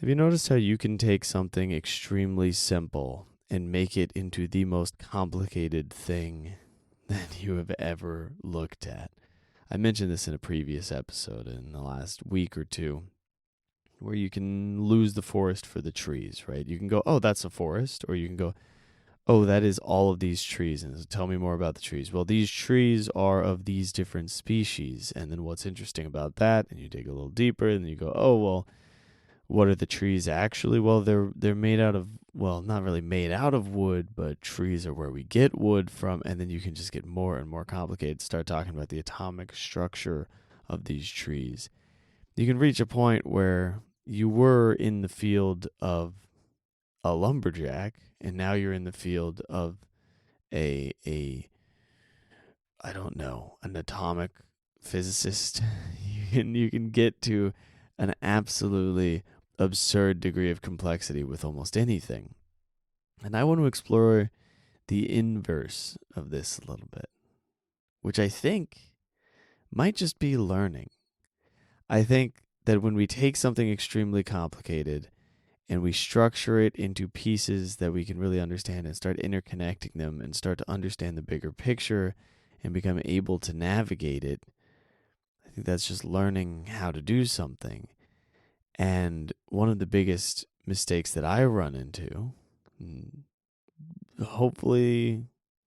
Have you noticed how you can take something extremely simple and make it into the most complicated thing that you have ever looked at? I mentioned this in a previous episode in the last week or two, where you can lose the forest for the trees, right? You can go, oh, that's a forest, or you can go, oh, that is all of these trees. And so tell me more about the trees. Well, these trees are of these different species. And then what's interesting about that? And you dig a little deeper, and you go, oh, well, what are the trees actually? Well, they're made out of, well, not really made out of wood, but trees are where we get wood from, and then you can just get more and more complicated. Start talking about the atomic structure of these trees. You can reach a point where you were in the field of a lumberjack, and now you're in the field of a I don't know, an atomic physicist. You can get to an absolutely absurd degree of complexity with almost anything. And I want to explore the inverse of this a little bit, which I think might just be learning. I think that when we take something extremely complicated and we structure it into pieces that we can really understand and start interconnecting them and start to understand the bigger picture and become able to navigate it, I think that's just learning how to do something. And one of the biggest mistakes that I run into, hopefully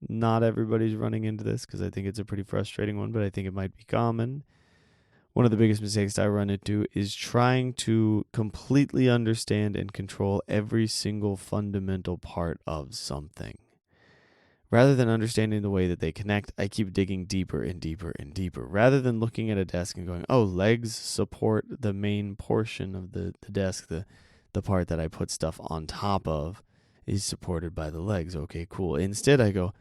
not everybody's running into this because I think it's a pretty frustrating one, but I think it might be common. One of the biggest mistakes I run into is trying to completely understand and control every single fundamental part of something. Rather than understanding the way that they connect, I keep digging deeper and deeper and deeper. Rather than looking at a desk and going, oh, legs support the main portion of the desk, the part that I put stuff on top of is supported by the legs. Okay, cool. Instead, I go,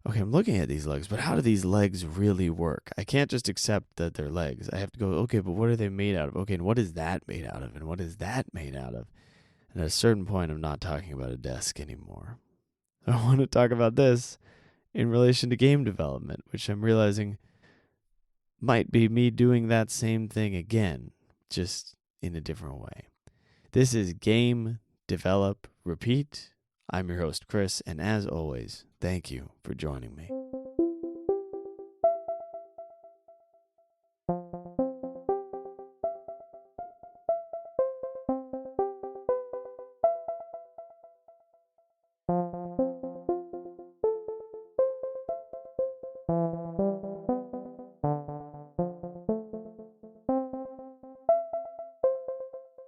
okay, I'm looking at these legs, but how do these legs really work? I can't just accept that they're legs. I have to go, okay, but what are they made out of? Okay, and what is that made out of? And what is that made out of? And at a certain point, I'm not talking about a desk anymore. I want to talk about this in relation to game development, which I'm realizing might be me doing that same thing again, just in a different way. This is Game, Develop, Repeat. I'm your host, Chris, and as always, thank you for joining me.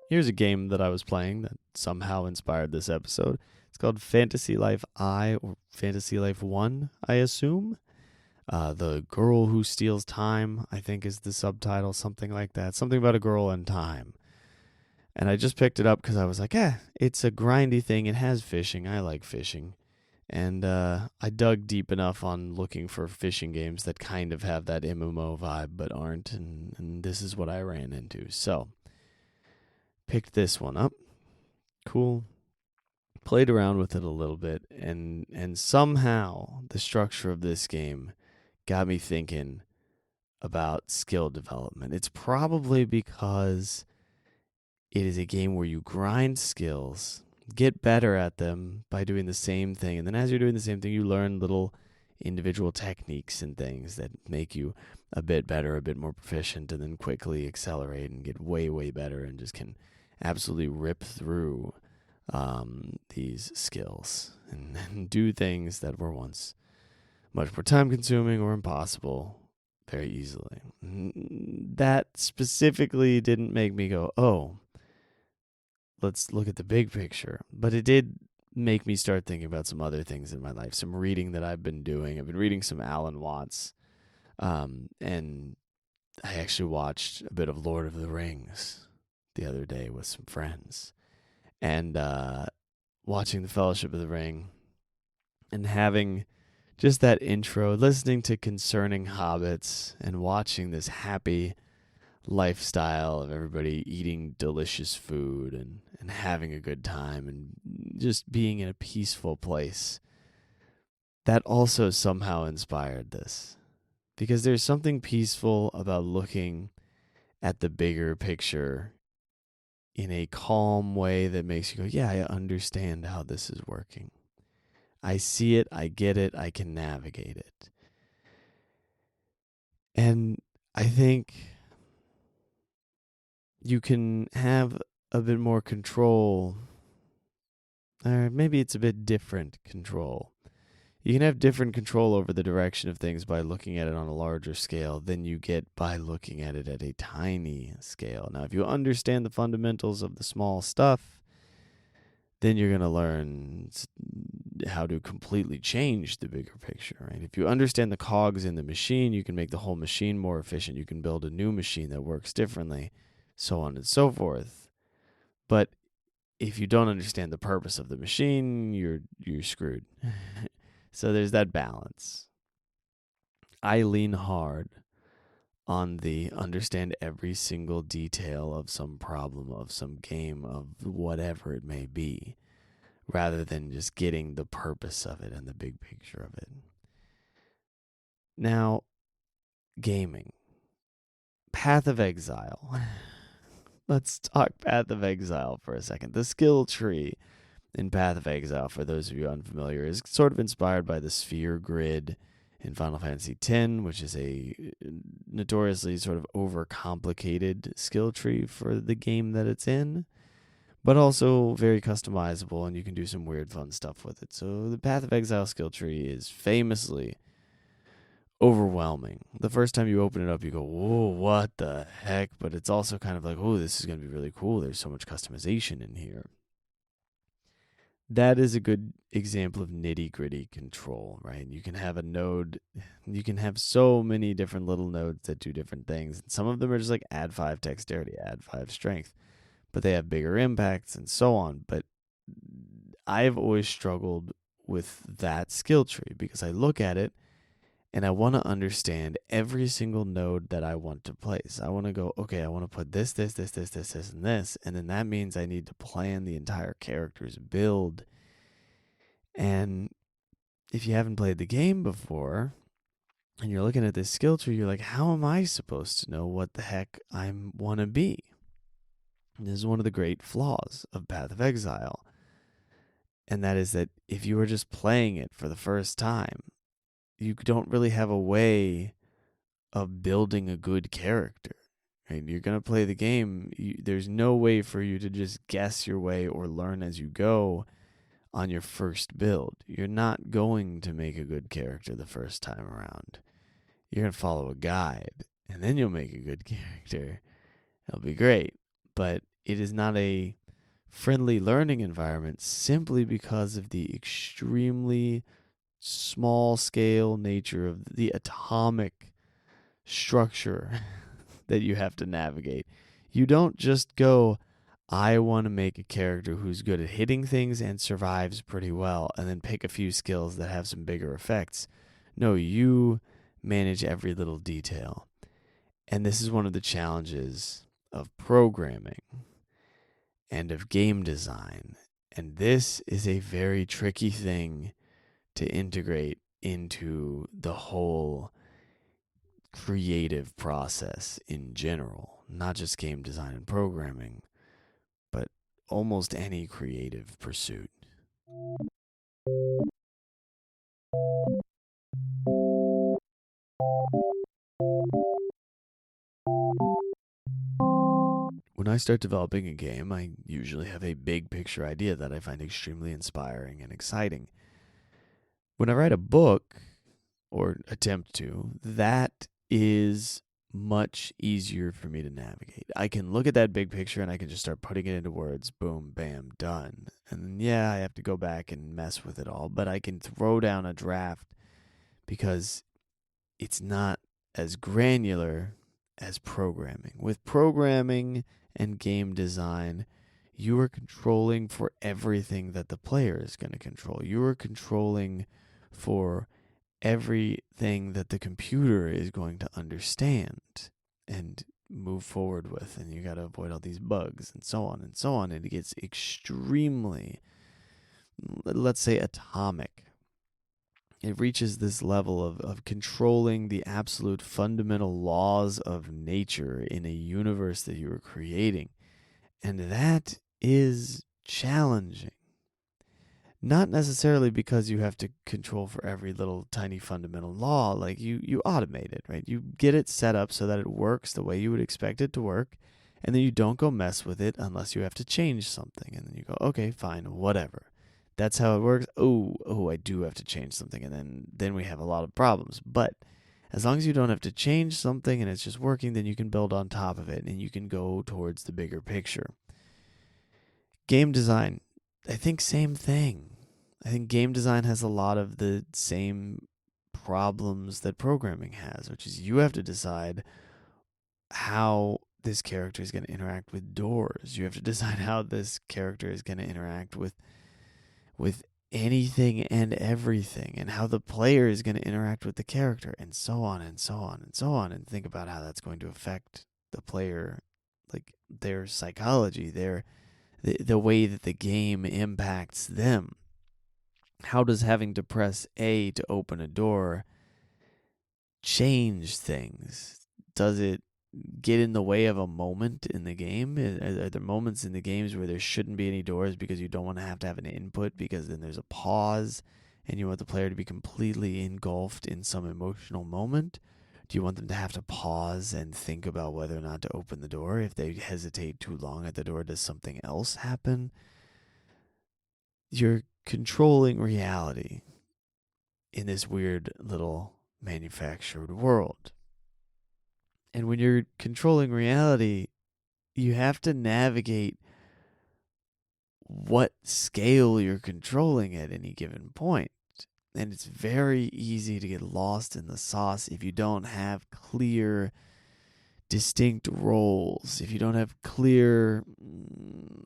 Here's a game that I was playing that somehow inspired this episode. It's called Fantasy Life I, or Fantasy Life 1, I assume. The Girl Who Steals Time, I think is the subtitle, something like that. Something about a girl and time. And I just picked it up because I was like, it's a grindy thing. It has fishing. I like fishing. And I dug deep enough on looking for fishing games that kind of have that MMO vibe but aren't. And this is what I ran into. So, picked this one up. Cool. Played around with it a little bit. And somehow the structure of this game got me thinking about skill development. It's probably because it is a game where you grind skills, get better at them by doing the same thing. And then as you're doing the same thing, you learn little individual techniques and things that make you a bit better, a bit more proficient, and then quickly accelerate and get way, way better and just can absolutely rip through these skills and do things that were once much more time consuming or impossible very easily. That specifically didn't make me go, oh, let's look at the big picture. But it did make me start thinking about some other things in my life, some reading that I've been doing. I've been reading some Alan Watts, and I actually watched a bit of Lord of the Rings the other day with some friends. And watching the Fellowship of the Ring and having just that intro, listening to Concerning Hobbits and watching this happy lifestyle of everybody eating delicious food and having a good time and just being in a peaceful place. That also somehow inspired this. Because there's something peaceful about looking at the bigger picture in a calm way that makes you go, yeah, I understand how this is working. I see it, I get it, I can navigate it. And I think you can have a bit more control, or maybe it's a bit different control. You can have different control over the direction of things by looking at it on a larger scale than you get by looking at it at a tiny scale. Now, if you understand the fundamentals of the small stuff, then you're going to learn how to completely change the bigger picture, right? If you understand the cogs in the machine, you can make the whole machine more efficient. You can build a new machine that works differently, so on and so forth. But if you don't understand the purpose of the machine, you're screwed. So there's that balance. I lean hard on the understand every single detail of some problem, of some game, of whatever it may be, rather than just getting the purpose of it and the big picture of it. Now, gaming. Path of Exile. Let's talk Path of Exile for a second. The skill tree in Path of Exile, for those of you unfamiliar, is sort of inspired by the sphere grid in Final Fantasy X, which is a notoriously sort of overcomplicated skill tree for the game that it's in, but also very customizable, and you can do some weird fun stuff with it. So the Path of Exile skill tree is famously overwhelming. The first time you open it up, you go, whoa, what the heck? But it's also kind of like, oh, this is going to be really cool. There's so much customization in here. That is a good example of nitty-gritty control, right? You can have a node, you can have so many different little nodes that do different things. And some of them are just like add 5 dexterity, add 5 strength, but they have bigger impacts and so on. But I've always struggled with that skill tree because I look at it and I want to understand every single node that I want to place. I want to go, okay, I want to put this, and this. And then that means I need to plan the entire character's build. And if you haven't played the game before and you're looking at this skill tree, you're like, how am I supposed to know what the heck I want to be? And this is one of the great flaws of Path of Exile. And that is that if you were just playing it for the first time, you don't really have a way of building a good character. Right? You're going to play the game. There's no way for you to just guess your way or learn as you go on your first build. You're not going to make a good character the first time around. You're going to follow a guide, and then you'll make a good character. It'll be great. But it is not a friendly learning environment simply because of the extremely small scale nature of the atomic structure that you have to navigate. You don't just go, I want to make a character who's good at hitting things and survives pretty well, and then pick a few skills that have some bigger effects. No, you manage every little detail. And this is one of the challenges of programming and of game design. And this is a very tricky thing to integrate into the whole creative process in general, not just game design and programming, but almost any creative pursuit. When I start developing a game, I usually have a big picture idea that I find extremely inspiring and exciting. When I write a book, or attempt to, that is much easier for me to navigate. I can look at that big picture and I can just start putting it into words. Boom, bam, done. And yeah, I have to go back and mess with it all, but I can throw down a draft because it's not as granular as programming. With programming and game design, you are controlling for everything that the player is going to control. You are controlling for everything that the computer is going to understand and move forward with, and you got to avoid all these bugs and so on and so on. And it gets extremely, let's say, atomic. It reaches this level of controlling the absolute fundamental laws of nature in a universe that you are creating. And that is challenging. Not necessarily because you have to control for every little tiny fundamental law, like you automate it, right? You get it set up so that it works the way you would expect it to work, and then you don't go mess with it unless you have to change something. And then you go, okay, fine, whatever. That's how it works. Oh, I do have to change something, and then we have a lot of problems. But as long as you don't have to change something and it's just working, then you can build on top of it and you can go towards the bigger picture. Game design, I think same thing. I think game design has a lot of the same problems that programming has, which is you have to decide how this character is going to interact with doors. You have to decide how this character is going to interact with anything and everything, and how the player is going to interact with the character, and so on and so on and so on, and think about how that's going to affect the player, like their psychology, the way that the game impacts them. How does having to press A to open a door change things? Does it get in the way of a moment in the game? Are there moments in the games where there shouldn't be any doors because you don't want to have an input, because then there's a pause and you want the player to be completely engulfed in some emotional moment? Do you want them to have to pause and think about whether or not to open the door? If they hesitate too long at the door, does something else happen? You're controlling reality in this weird little manufactured world. And when you're controlling reality, you have to navigate what scale you're controlling at any given point. And it's very easy to get lost in the sauce if you don't have clear, distinct roles, if you don't have clear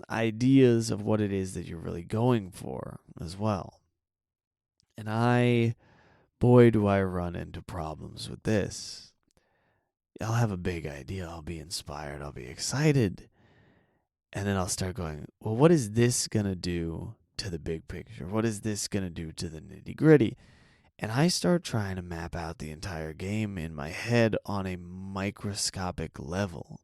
ideas of what it is that you're really going for as well. And boy, do I run into problems with this. I'll have a big idea, I'll be inspired, I'll be excited, and then I'll start going, well, what is this going to do to the big picture? What is this going to do to the nitty-gritty? And I start trying to map out the entire game in my head on a microscopic level.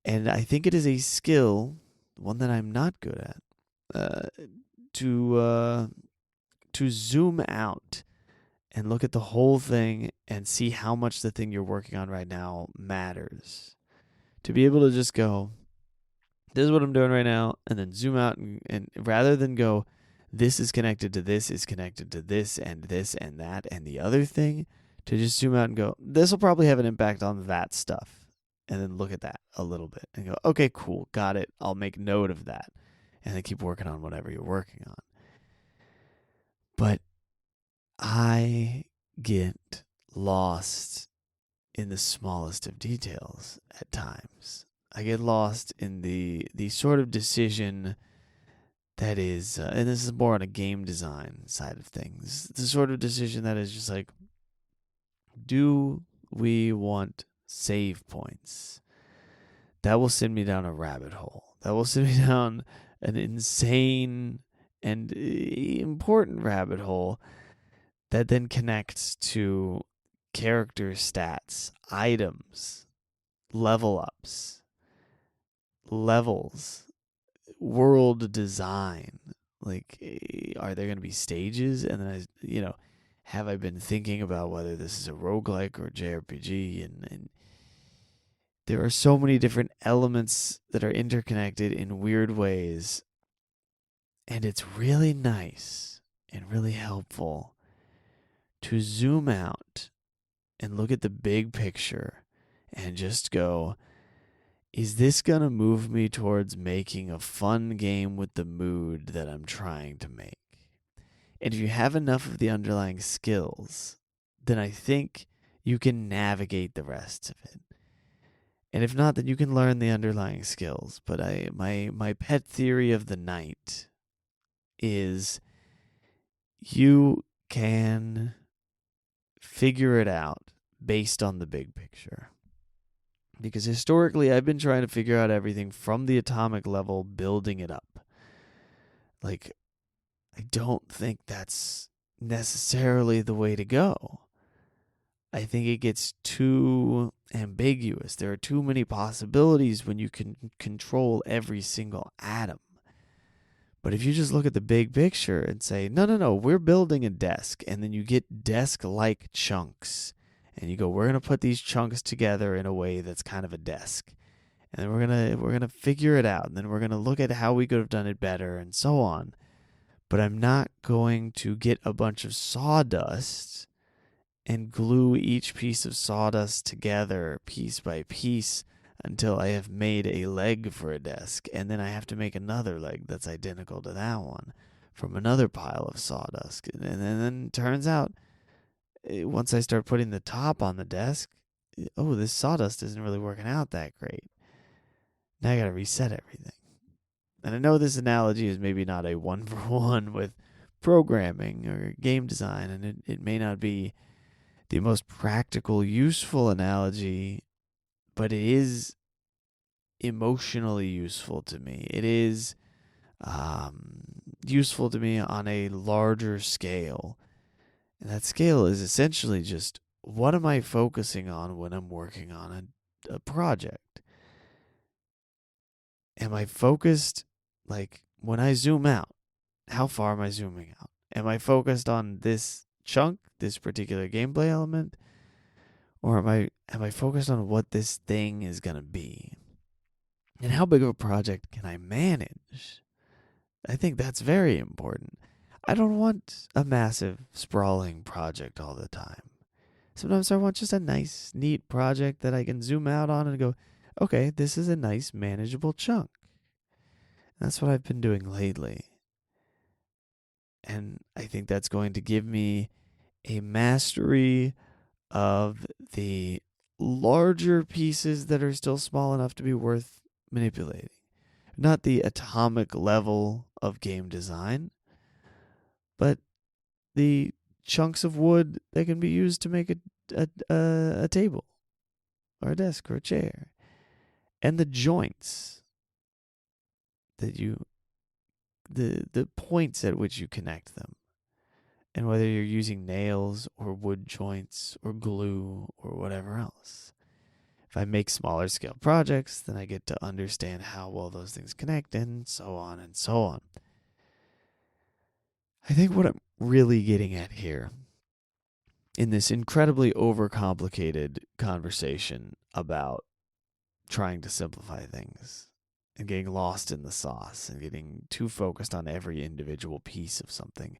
And I think it is a skill, one that I'm not good at, to zoom out and look at the whole thing and see how much the thing you're working on right now matters. To be able to just go, this is what I'm doing right now, and then zoom out and rather than go, this is connected to this, is connected to this and that and the other thing, to just zoom out and go, this will probably have an impact on that stuff. And then look at that a little bit and go, okay, cool, got it. I'll make note of that. And then keep working on whatever you're working on. But I get lost in the smallest of details at times. I get lost in the sort of decision that is, and this is more on a game design side of things, the sort of decision that is just like, do we want save points? That will send me down a rabbit hole. That will send me down an insane and important rabbit hole that then connects to character stats, items, level ups, levels, world design. Like, are there going to be stages? And then have I been thinking about whether this is a roguelike or a JRPG? And there are so many different elements that are interconnected in weird ways. And it's really nice and really helpful to zoom out and look at the big picture and just go, is this going to move me towards making a fun game with the mood that I'm trying to make? And if you have enough of the underlying skills, then I think you can navigate the rest of it. And if not, then you can learn the underlying skills. But my pet theory of the night is you can figure it out based on the big picture. Because historically, I've been trying to figure out everything from the atomic level, building it up. Like, I don't think that's necessarily the way to go. I think it gets too ambiguous. There are too many possibilities when you can control every single atom. But if you just look at the big picture and say, no, we're building a desk, and then you get desk-like chunks, and you go, we're going to put these chunks together in a way that's kind of a desk. And then we're gonna figure it out, and then we're going to look at how we could have done it better, and so on. But I'm not going to get a bunch of sawdust and glue each piece of sawdust together piece by piece until I have made a leg for a desk, and then I have to make another leg that's identical to that one from another pile of sawdust. And then it turns out, once I start putting the top on the desk, oh, this sawdust isn't really working out that great. Now I got to reset everything. And I know this analogy is maybe not a one-for-one with programming or game design, and it may not be the most practical, useful analogy, but it is emotionally useful to me. It is useful to me on a larger scale. And that scale is essentially just, what am I focusing on when I'm working on a project? Am I focused, like, when I zoom out, how far am I zooming out? Am I focused on this chunk, this particular gameplay element? Or am I focused on what this thing is going to be? And how big of a project can I manage? I think that's very important. I don't want a massive, sprawling project all the time. Sometimes I want just a nice, neat project that I can zoom out on and go, okay, this is a nice, manageable chunk. And that's what I've been doing lately. And I think that's going to give me a mastery of the larger pieces that are still small enough to be worth manipulating. Not the atomic level of game design, but the chunks of wood that can be used to make a table or a desk or a chair. And the joints that the points at which you connect them. And whether you're using nails or wood joints or glue or whatever else. If I make smaller scale projects, then I get to understand how well those things connect, and so on and so on. I think what I'm really getting at here in this incredibly overcomplicated conversation about trying to simplify things and getting lost in the sauce and getting too focused on every individual piece of something,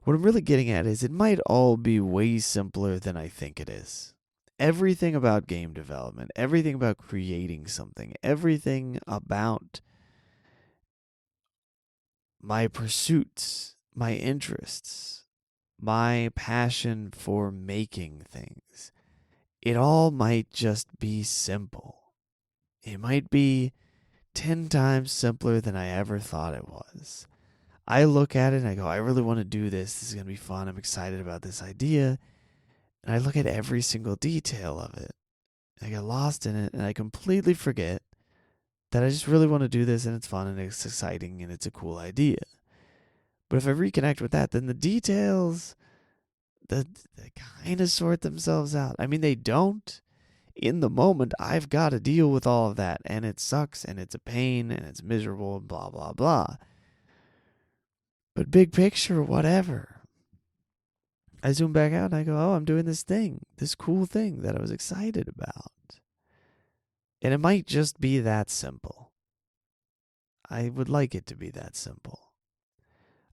what I'm really getting at is it might all be way simpler than I think it is. Everything about game development, everything about creating something, everything about my pursuits, my interests, my passion for making things, it all might just be simple. It might be 10 times simpler than I ever thought it was. I look at it and I go, I really want to do this. This is going to be fun. I'm excited about this idea. And I look at every single detail of it. I get lost in it and I completely forget that I just really want to do this and it's fun and it's exciting and it's a cool idea. But if I reconnect with that, then the details, they kind of sort themselves out. I mean, they don't. In the moment, I've got to deal with all of that, and it sucks, and it's a pain, and it's miserable, and blah, blah, blah. But big picture, whatever. I zoom back out and I go, oh, I'm doing this thing, this cool thing that I was excited about. And it might just be that simple. I would like it to be that simple.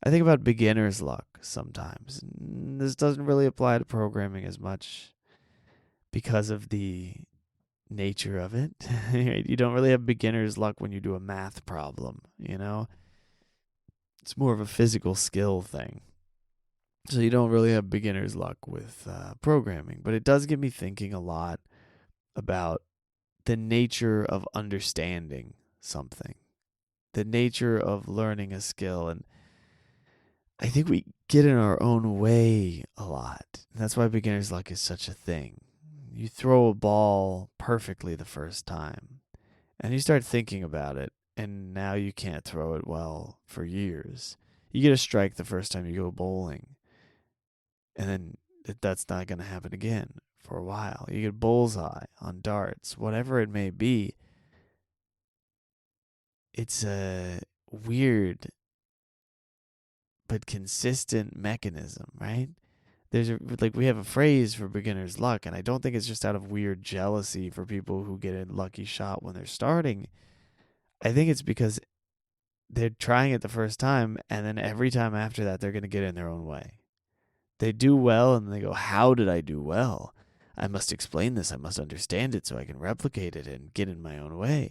I think about beginner's luck sometimes. This doesn't really apply to programming as much because of the nature of it. You don't really have beginner's luck when you do a math problem, you know? It's more of a physical skill thing. So you don't really have beginner's luck with programming. But it does get me thinking a lot about the nature of understanding something, the nature of learning a skill. And I think we get in our own way a lot. And that's why beginner's luck is such a thing. You throw a ball perfectly the first time, and you start thinking about it, and now you can't throw it well for years. You get a strike the first time you go bowling, and then that's not going to happen again for a while. You get bullseye on darts, whatever it may be. It's a weird but consistent mechanism, right? We have a phrase for beginner's luck, and I don't think it's just out of weird jealousy for people who get a lucky shot when they're starting. I think it's because they're trying it the first time, and then every time after that, they're going to get in their own way. They do well, and they go, how did I do well? I must explain this. I must understand it so I can replicate it and get in my own way.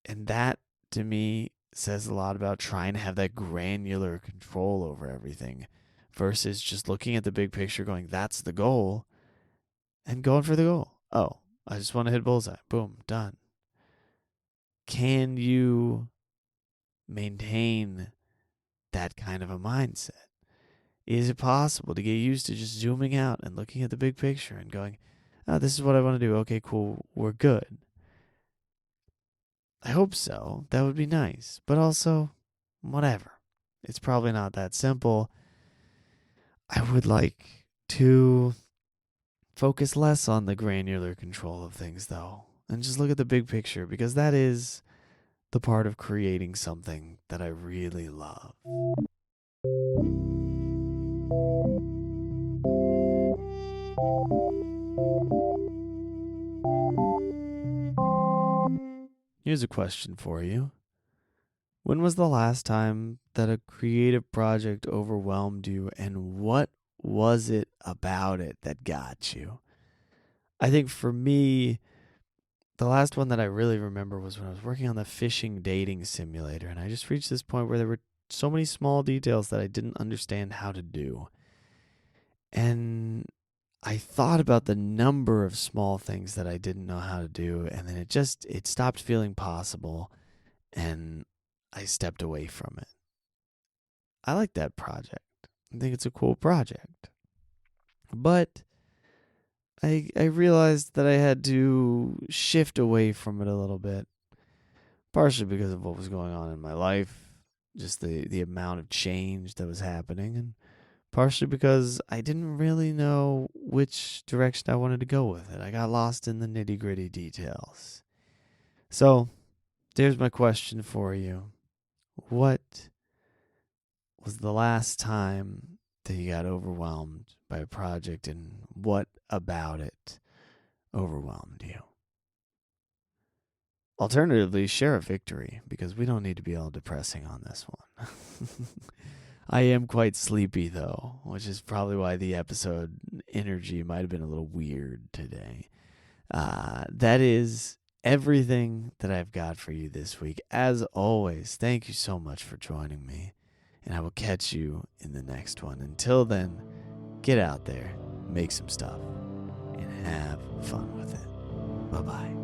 And that, to me, says a lot about trying to have that granular control over everything versus just looking at the big picture going, that's the goal, and going for the goal. Oh, I just want to hit bullseye. Boom, done. Can you maintain that kind of a mindset? Is it possible to get used to just zooming out and looking at the big picture and going, oh, this is what I want to do. Okay, cool. We're good. I hope so. That would be nice. But also, whatever. It's probably not that simple. I would like to focus less on the granular control of things, though, and just look at the big picture, because that is the part of creating something that I really love. Here's a question for you. When was the last time that a creative project overwhelmed you, and what was it about it that got you? I think for me, the last one that I really remember was when I was working on the fishing dating simulator, and I just reached this point where there were so many small details that I didn't understand how to do. And I thought about the number of small things that I didn't know how to do, and then it stopped feeling possible, and I stepped away from it. I like that project. I think it's a cool project. But I realized that I had to shift away from it a little bit, partially because of what was going on in my life, just the amount of change that was happening, and partially because I didn't really know which direction I wanted to go with it. I got lost in the nitty-gritty details. So, there's my question for you. What was the last time that you got overwhelmed by a project, and what about it overwhelmed you? Alternatively, share a victory, because we don't need to be all depressing on this one. I am quite sleepy, though, which is probably why the episode energy might have been a little weird today. That is everything that I've got for you this week. As always, thank you so much for joining me, and I will catch you in the next one. Until then, get out there, make some stuff, and have fun with it. Bye-bye.